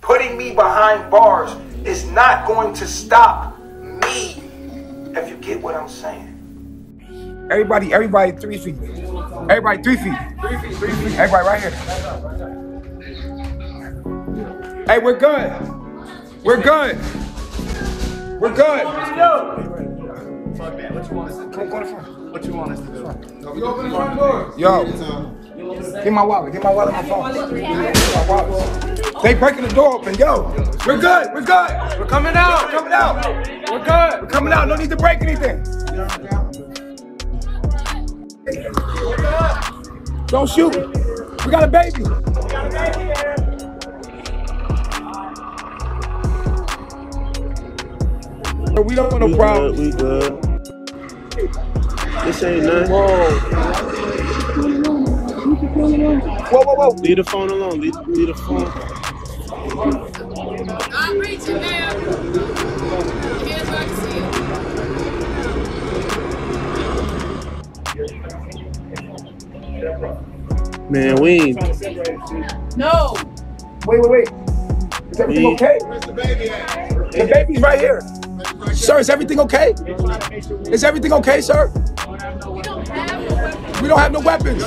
putting me behind bars is not going to stop me. If you get what I'm saying. Everybody 3 feet. Everybody 3 feet. 3 feet. Everybody right here. Hey, we're good. We're good. We're good. Fuck that. What you want us to do? What you want us to do? You open the front door. Yo. Get my wallet. Get my wallet. My phone. They breaking the door open. Yo. We're good. We're good. We're coming out. We're coming out. We're good. We're coming out. No need to break anything. Don't shoot. We got a baby. We don't want no problem. We good. This ain't nothing. Whoa. Leave the phone alone. Leave the phone. I'm reaching now. Here's what I see. Man, we ain't. No. Wait. Is everything okay? Where's the baby at? The baby's right here. Sir, is everything okay? Is everything okay, sir? We don't have no weapons.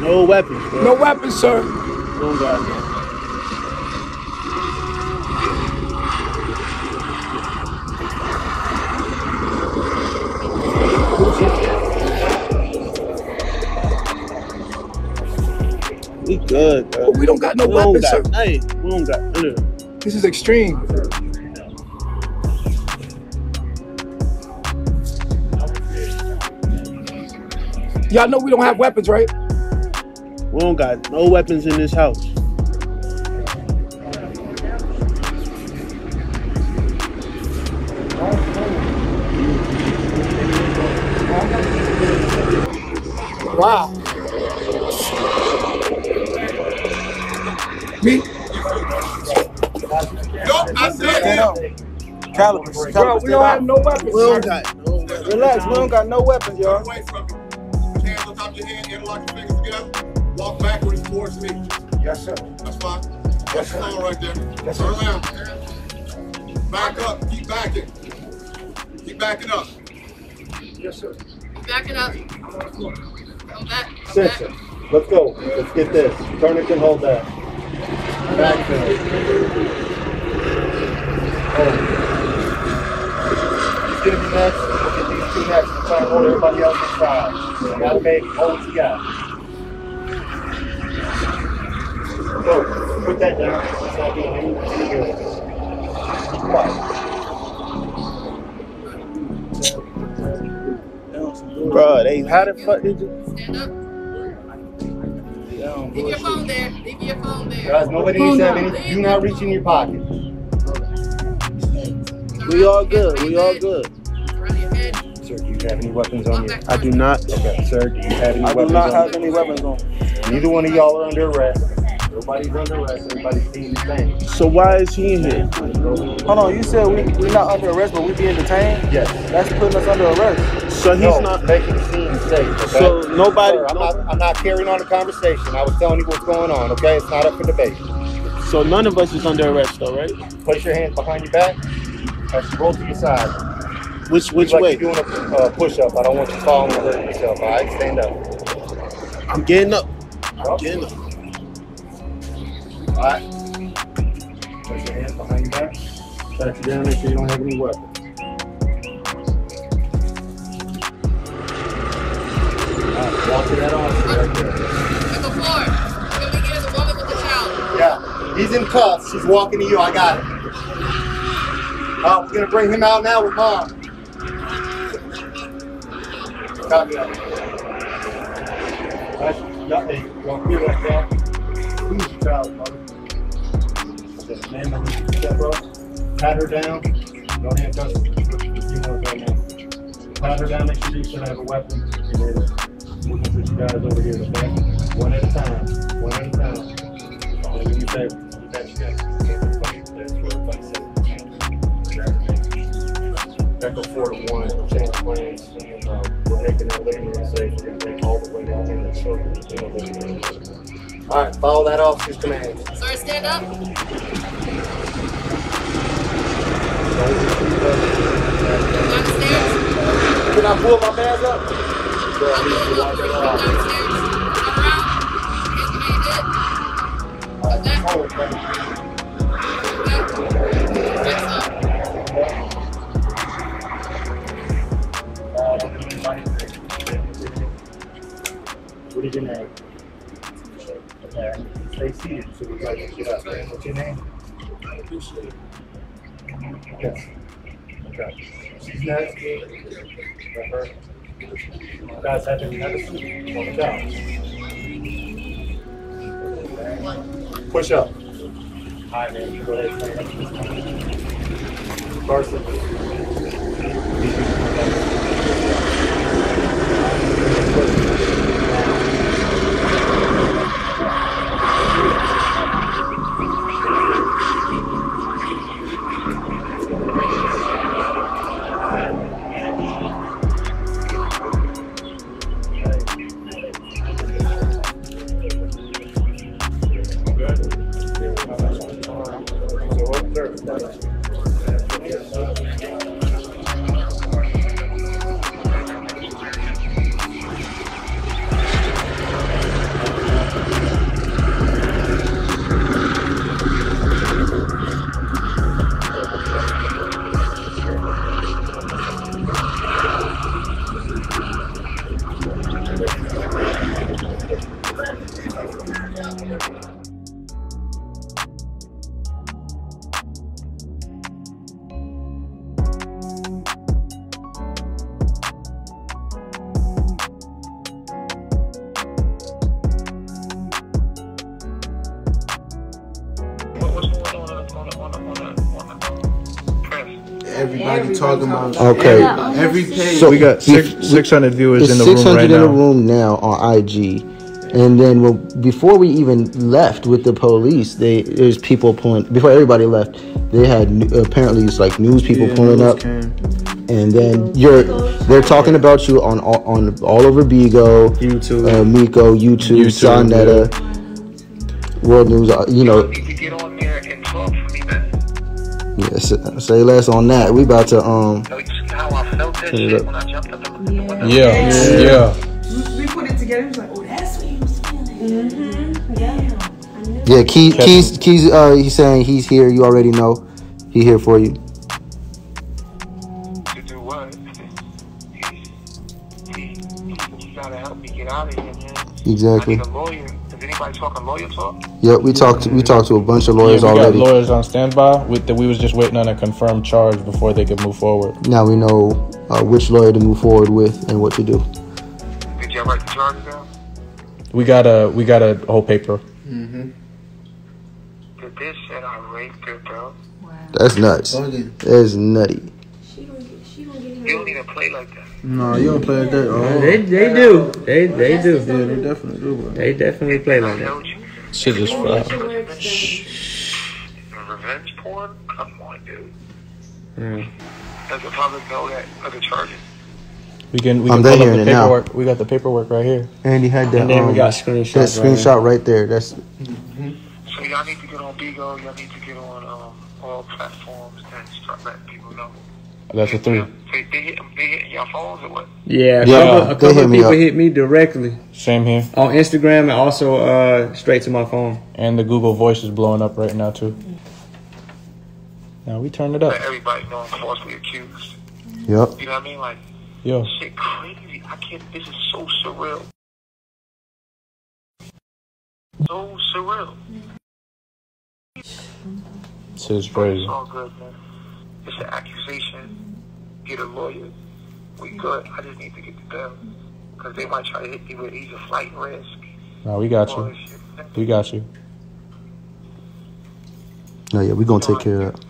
No weapons, bro. No weapons, sir. We don't got no. We good, bro. We don't got no weapons, sir. Hey, we don't got none of them. This is extreme. Y'all know we don't have weapons, right? We don't got no weapons in this house. Wow. Me? Nope, I said Calibers. Bro, we don't have no weapons. We don't got no weapons. Relax, we don't got no weapons, y'all. away from you. Put your hands on top of your head, interlock your fingers together. Walk backwards towards me. Yes, sir. That's fine. Yes, That's sir. fine right there. Yes, Turn sir. around. Back up. Keep backing. Keep backing up. Yes, sir. Back it up. Come back. Censor. Let's go. Let's get this. Turner can hold that. Backfill. Hold. He's gonna be next. We'll get these two next. We're trying to hold everybody else inside. You got a baby. Hold what you got. Go. Put that down. It's not doing anything good. Be quiet. Bro, how the fuck did you? Stand up. Leave your phone there. Leave your phone there. Guys, nobody needs to have any. Do not reach in your pocket. We all good. We all good. Around your head. Sir, do you have any weapons on you? I do not. Okay, sir, do you have any I do weapons not on have you? any weapons on. Neither one of y'all are under arrest. Nobody's under arrest. Everybody's being detained. So why is he in here? Hold on, you said we're not under arrest, but we being detained? Yes. That's putting us under arrest. So he's No, not. making scenes safe. Okay? So nobody. Sir, I'm not carrying on the conversation. I was telling you what's going on. Okay, it's not up for debate. So none of us is under arrest, though, right? Place your hands behind your back. As you roll to your side. Which Like way? you're doing a push-up. I don't want you falling and hurting yourself. All right, stand up. I'm getting up. I'm getting up. All right. Place your hands behind your back. Pat you down. Make sure you don't have any weapons. All right, walk to that officer right there. Number 4. You're gonna get the woman with the child. Yeah, he's in cuffs. He's walking to you. I got it. Oh, we're gonna bring him out now with mom. Copy that. That's nothing. Don't feel like that. Who's your child, mother? Okay, ma'am, I need you to step up. Pat her down. Don't handcuff her. You know what's going on. Pat her down. Make sure you should have a weapon. And then we'll put you guys over here, okay? One at a time. One at a time. I'll give you favor. You got your guys. Echo 4 to 1, change plans. We're making that later and safe. We're going to take all the way down in the circle. All right, follow that officer's command. Sir, stand up. Downstairs. Can I pull my mask up? I'll pull it up for you. Downstairs. Turn around. Here's the main hit. Okay. Next up. What is your name? Okay, stay seated so we can get up. What's your name? Yes. Okay. She's next. Her. Guys, have a seat. Watch out. Push up. Hi, man. Go ahead and stand up. Carson. Everybody talking about Okay. every page. So we got 600 viewers in the room 600 right in the now. room now on IG, and then before we even left with the police, there's people pulling. Before everybody left, they had apparently it's like news people pulling up, and then they're talking about you on all over Bigo, YouTube, Miko, YouTube, Sonetta, World News. You know. Get on there and talk for me, man. Yes, say less on that. We about to How I felt that shit when I jumped up the window. Yeah. We put it together. He was like, "Oh, that's what he was feeling." Yeah, Keys. He's saying he's here. You already know. He here for you. To do what? You gotta help me get out of here, man. Exactly. I need a lawyer. Is anybody talking lawyer talk? Yep, we talked to a bunch of lawyers we already. got lawyers on standby. We was just waiting on a confirmed charge before they could move forward. Now we know which lawyer to move forward with and what to do. Did y'all write the charges down? We got a whole paper. Did this said I raped her, bro? That's nuts. That's nutty. You don't even play like that. No, you don't play like that. Oh. They do. They do. Yeah, they definitely do, bro. They definitely play like that. Shit just fell. Revenge porn? Come on, dude. Mm. Does the public know that other charges? We can I'm pull up hearing the it now. paperwork. We got the paperwork right here. And he had that. And then we got screenshots. That screenshot right there. That's. So y'all need to get on Bigo. Y'all need to get on all platforms and start letting people know. That's a 3. They hitting y'all phones or what? Yeah, a Yeah, couple hit of me people up. hit me directly Same here. on Instagram and also straight to my phone. And the Google Voice is blowing up right now too. Now we turned it up. Let everybody know I'm falsely accused. Yep. You know what I mean? Like, Yo. shit crazy. I can't. This is so surreal. So surreal. This is But crazy. it's all good, man. It's an accusation. Get a lawyer. We good. I just need to get the bill. Because they might try to hit me with he's a flight risk. No, we got All you. this shit. We got you. No, yeah, we gonna take care of that.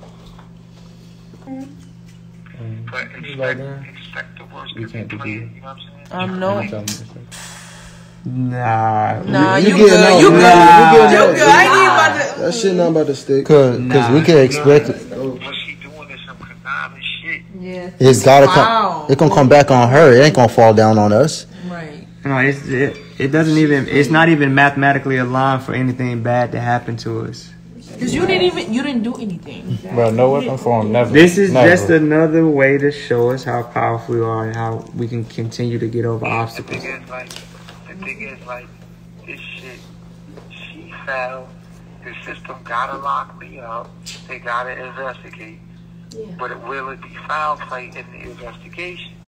But expect the worst We because they can't do play it, that. you know what I'm saying? No. Nah. Nah, you getting good. out. You good. Nah. You good. I ain't about to. That shit not about to stick. Cause we can expect it. What she doing is some conniving shit. Yeah. It's gotta Wow. come. It gonna come back on her. It ain't gonna fall down on us. Right. No, it's It doesn't even. It's not even mathematically aligned for anything bad to happen to us. Because you didn't do anything. Bro, no weapon form, never. This is never. just another way to show us how powerful we are and how we can continue to get over obstacles. The thing is, like, this shit, she fell. The system gotta lock me up. They gotta investigate. Yeah. But will it be foul play in the investigation?